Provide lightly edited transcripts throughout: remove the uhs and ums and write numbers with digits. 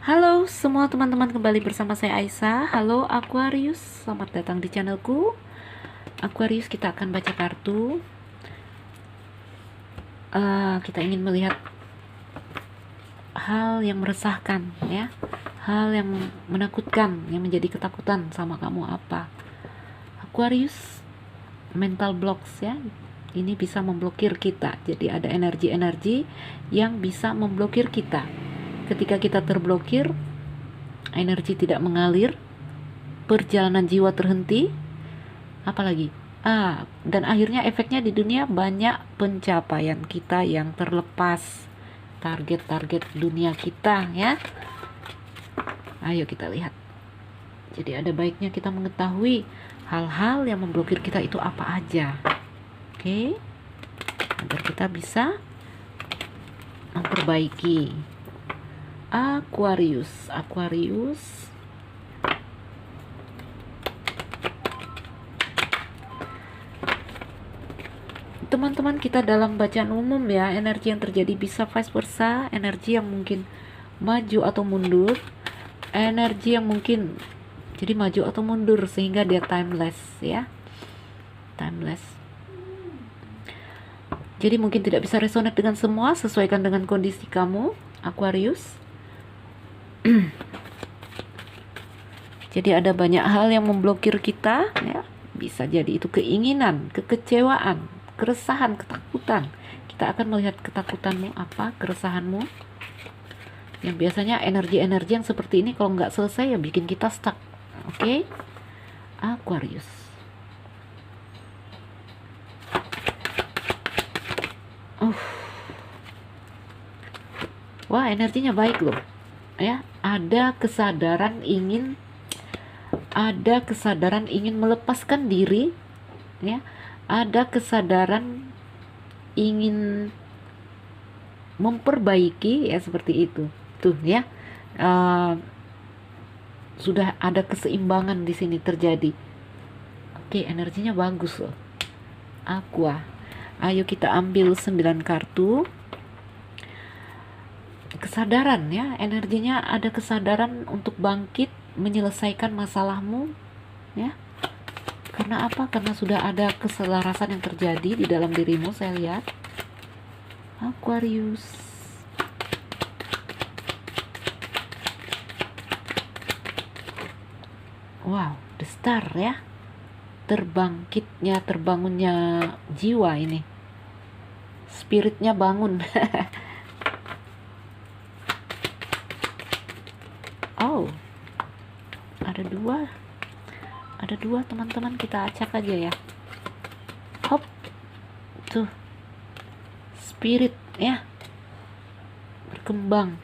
Halo semua teman-teman, kembali bersama saya Aisyah. Halo Aquarius, selamat datang di channelku. Aquarius, kita akan baca kartu. Kita ingin melihat hal yang meresahkan, ya, hal yang menakutkan, yang menjadi ketakutan sama kamu apa. Aquarius, mental blocks, ya, ini bisa memblokir kita. Jadi ada energi-energi yang bisa memblokir kita. Ketika kita terblokir, energi tidak mengalir, perjalanan jiwa terhenti, apalagi dan akhirnya efeknya di dunia banyak pencapaian kita yang terlepas, target-target dunia kita, ya. Ayo kita lihat. Jadi ada baiknya kita mengetahui hal-hal yang memblokir kita itu apa aja, oke, agar kita bisa memperbaiki. Aquarius, teman-teman, kita dalam bacaan umum, ya, energi yang terjadi bisa vice versa, energi yang mungkin maju atau mundur, energi yang mungkin jadi maju atau mundur, sehingga dia timeless, ya, timeless. Jadi mungkin tidak bisa resonate dengan semua, sesuaikan dengan kondisi kamu, Aquarius. Jadi ada banyak hal yang memblokir kita, ya. Bisa jadi itu keinginan, kekecewaan, keresahan, ketakutan. Kita akan melihat ketakutanmu apa, keresahanmu. Yang biasanya energi-energi yang seperti ini kalau nggak selesai ya bikin kita stuck. Oke, Aquarius. Wah, energinya baik loh, ya. Ada kesadaran ingin melepaskan diri, ya. Ada kesadaran ingin memperbaiki, ya, seperti itu tuh, ya. Sudah ada keseimbangan di sini terjadi. Oke, energinya bagus loh, Aqua. Ayo kita ambil 9 kartu. Kesadaran, ya, energinya ada kesadaran untuk bangkit menyelesaikan masalahmu, ya. Karena apa? Karena sudah ada keselarasan yang terjadi di dalam dirimu, saya lihat, Aquarius. Wow, the star, ya. Terbangunnya jiwa ini. Spiritnya bangun. Oh, ada dua teman-teman, kita acak aja, ya. Hop, tuh, spirit, ya, berkembang.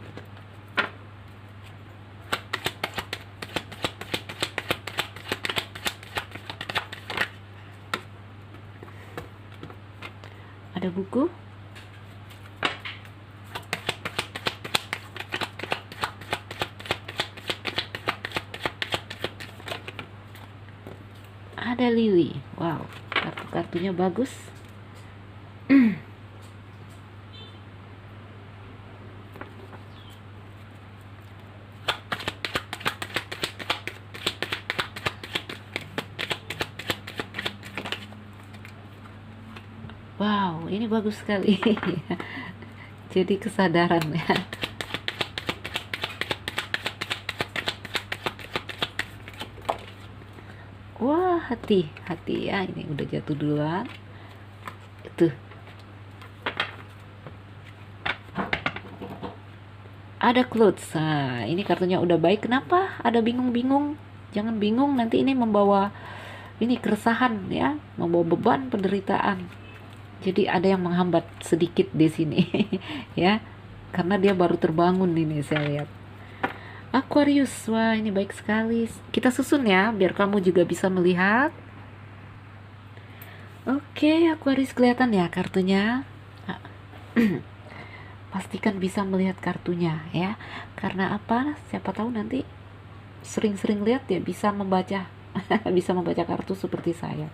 Ada buku. Ada lily. Wow, kartu-kartunya bagus. Wow, ini bagus sekali. Jadi kesadaran, ya. Wah, hati, ya, ini udah jatuh duluan. Itu. Ada clothes. Nah, ini kartunya udah baik. Kenapa ada bingung-bingung? Jangan bingung, nanti ini membawa ini keresahan, ya, membawa beban penderitaan. Jadi ada yang menghambat sedikit di sini, ya. Karena dia baru terbangun ini, saya lihat. Aquarius, wah, ini baik sekali. Kita susun, ya, biar kamu juga bisa melihat. Oke, Aquarius, kelihatan ya kartunya. Pastikan bisa melihat kartunya, ya. Karena apa? Siapa tahu nanti sering-sering lihat ya bisa membaca bisa membaca kartu seperti saya.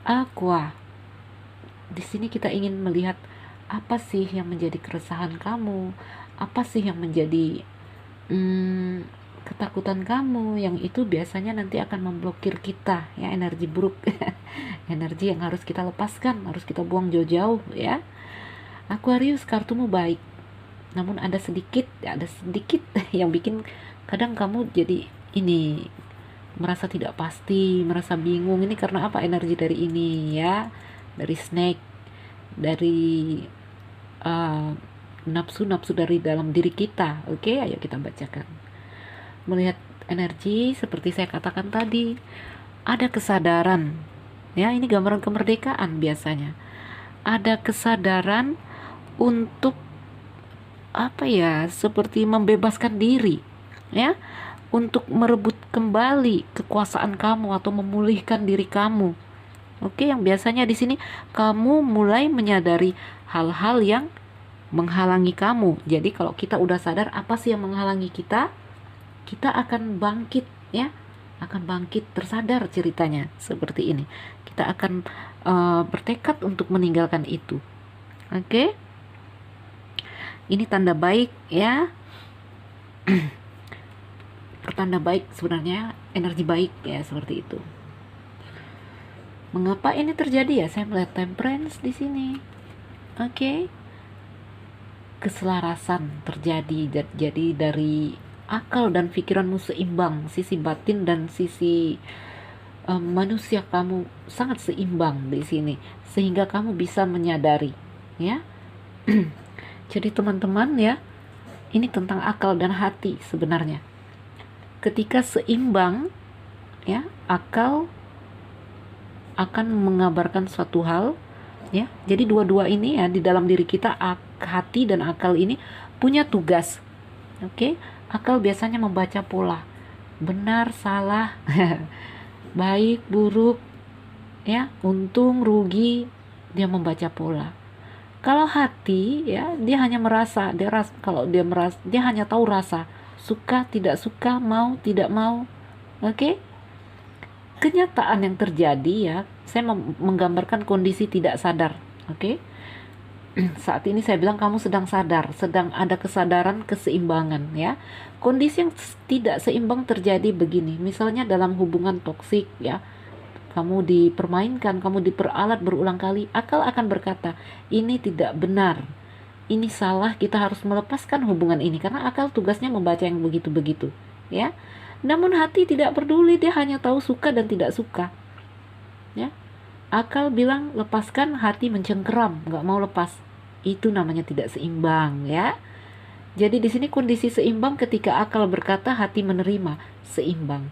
Aqua. Di sini kita ingin melihat apa sih yang menjadi keresahan kamu, apa sih yang menjadi hmm, ketakutan kamu yang itu biasanya nanti akan memblokir kita ya, energi buruk. Energi yang harus kita lepaskan, harus kita buang jauh-jauh ya. Aquarius, kartumu baik, namun ada sedikit yang bikin kadang kamu jadi ini merasa tidak pasti, merasa bingung. Ini karena apa? Energi dari ini ya, dari snake, dari nafsu-nafsu dari dalam diri kita. Oke, ayo kita bacakan. Melihat energi seperti saya katakan tadi, ada kesadaran ya, ini gambaran kemerdekaan biasanya. Ada kesadaran untuk apa ya, seperti membebaskan diri ya, untuk merebut kembali kekuasaan kamu atau memulihkan diri kamu. Oke, yang biasanya di sini kamu mulai menyadari hal-hal yang menghalangi kamu. Jadi kalau kita udah sadar apa sih yang menghalangi kita, kita akan bangkit ya, akan bangkit tersadar ceritanya seperti ini. Kita akan bertekad untuk meninggalkan itu. Oke, ini tanda baik ya. Pertanda baik sebenarnya, energi baik ya, seperti itu. Mengapa ini terjadi ya? Saya melihat temperance di sini. Oke. Keselarasan terjadi, jadi dari akal dan pikiranmu seimbang, sisi batin dan sisi manusia kamu sangat seimbang di sini, sehingga kamu bisa menyadari ya. Jadi teman-teman ya, ini tentang akal dan hati sebenarnya. Ketika seimbang ya, akal akan mengabarkan suatu hal ya. Jadi dua-dua ini ya di dalam diri kita, hati dan akal ini punya tugas. Oke, akal biasanya membaca pola, benar, salah, baik, buruk, ya, untung, rugi, dia membaca pola. Kalau hati ya, dia hanya merasa, kalau dia merasa, dia hanya tahu rasa, suka, tidak suka, mau, tidak mau. Oke. Kenyataan yang terjadi ya, saya menggambarkan kondisi tidak sadar. Oke. Saat ini saya bilang kamu sedang sadar, sedang ada kesadaran keseimbangan ya. Kondisi yang tidak seimbang terjadi begini, misalnya dalam hubungan toksik ya, kamu dipermainkan, kamu diperalat berulang kali, akal akan berkata ini tidak benar, ini salah, kita harus melepaskan hubungan ini, karena akal tugasnya membaca yang begitu-begitu ya. Namun hati tidak peduli, dia hanya tahu suka dan tidak suka ya. Akal bilang lepaskan, hati mencengkeram, nggak mau lepas. Itu namanya tidak seimbang ya. Jadi di sini kondisi seimbang ketika akal berkata, hati menerima, seimbang.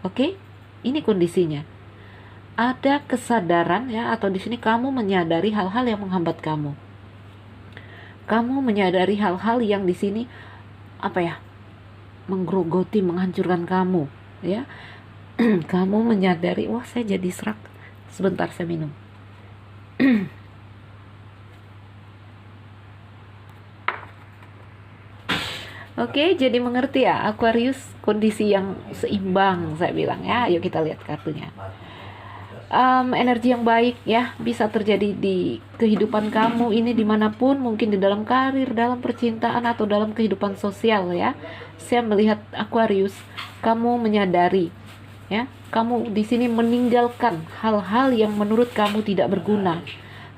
Oke? Ini kondisinya. Ada kesadaran ya, atau di sini kamu menyadari hal-hal yang menghambat kamu. Kamu menyadari hal-hal yang di sini apa ya? Menggerogoti, menghancurkan kamu ya. Kamu menyadari, wah saya jadi serak. Sebentar saya minum. Oke, jadi mengerti ya Aquarius, kondisi yang seimbang saya bilang ya. Ayo kita lihat kartunya. Energi yang baik ya bisa terjadi di kehidupan kamu ini dimanapun, mungkin di dalam karir, dalam percintaan, atau dalam kehidupan sosial ya. Saya melihat Aquarius, kamu menyadari ya, kamu di sini meninggalkan hal-hal yang menurut kamu tidak berguna,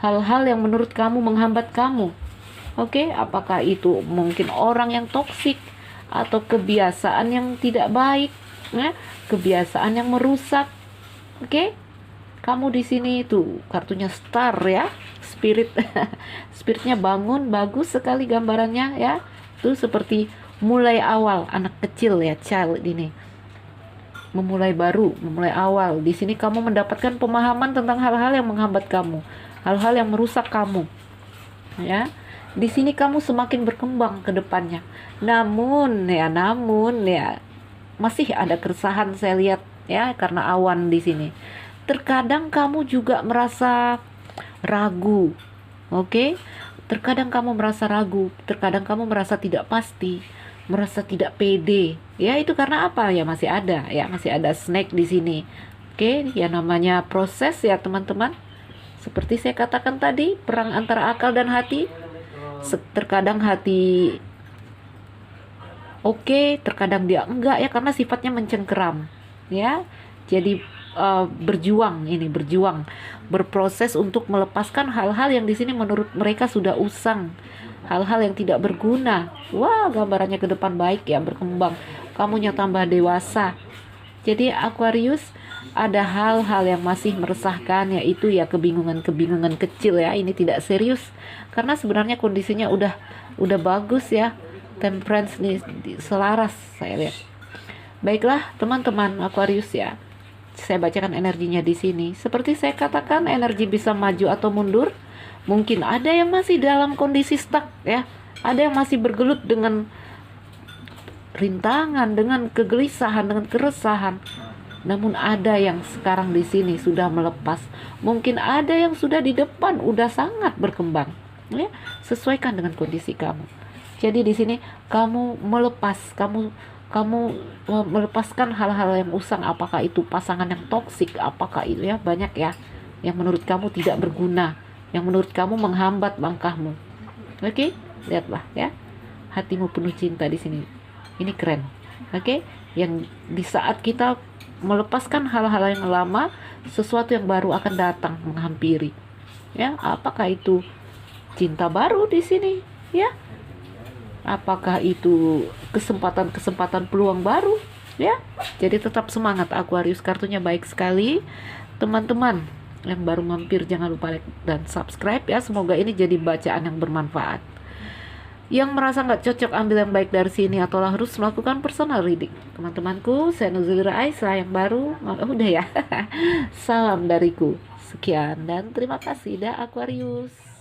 hal-hal yang menurut kamu menghambat kamu. Oke, apakah itu mungkin orang yang toksik atau kebiasaan yang tidak baik, ya, kebiasaan yang merusak. Oke, kamu di sini tuh kartunya star ya, spirit, spiritnya bangun, bagus sekali gambarannya ya. Itu seperti mulai awal anak kecil ya, child ini, memulai baru, memulai awal. Di sini kamu mendapatkan pemahaman tentang hal-hal yang menghambat kamu, hal-hal yang merusak kamu, ya. Di sini kamu semakin berkembang ke depannya. Namun ya masih ada keresahan saya lihat ya, karena awan di sini. Terkadang kamu juga merasa ragu. Oke? Terkadang kamu merasa ragu, terkadang kamu merasa tidak pasti, merasa tidak pede. Ya, itu karena apa? Ya masih ada snake di sini. Oke, ya namanya proses ya, teman-teman. Seperti saya katakan tadi, perang antara akal dan hati. Terkadang hati oke, terkadang dia enggak ya, karena sifatnya mencengkeram ya. Jadi berjuang, berproses untuk melepaskan hal-hal yang di sini menurut mereka sudah usang, hal-hal yang tidak berguna. Wah, gambarannya ke depan baik ya, berkembang, kamunya tambah dewasa. Jadi Aquarius, ada hal-hal yang masih meresahkan, yaitu ya kebingungan-kebingungan kecil ya. Ini tidak serius karena sebenarnya kondisinya udah bagus ya. Temperance nih selaras saya lihat. Baiklah teman-teman Aquarius ya, saya bacakan energinya di sini. Seperti saya katakan, energi bisa maju atau mundur. Mungkin ada yang masih dalam kondisi stuck ya. Ada yang masih bergelut dengan rintangan, dengan kegelisahan, dengan keresahan. Namun ada yang sekarang di sini sudah melepas. Mungkin ada yang sudah di depan udah sangat berkembang. Ya, sesuaikan dengan kondisi kamu. Jadi di sini kamu melepaskan hal-hal yang usang, apakah itu pasangan yang toksik, apakah itu ya, banyak ya yang menurut kamu tidak berguna, yang menurut kamu menghambat langkahmu. Oke, lihatlah ya, hatimu penuh cinta di sini. Ini keren. Oke, yang di saat kita melepaskan hal-hal yang lama, sesuatu yang baru akan datang menghampiri. Ya, apakah itu cinta baru di sini? Ya, apakah itu kesempatan-kesempatan peluang baru? Ya, jadi tetap semangat Aquarius, kartunya baik sekali. Teman-teman yang baru mampir jangan lupa like dan subscribe ya. Semoga ini jadi bacaan yang bermanfaat. Yang merasa nggak cocok ambil yang baik dari sini atau harus melakukan personal reading. Teman-temanku, saya Nuzulira Aisyah yang baru. Udah ya. Salam dariku. Sekian dan terima kasih dah Aquarius.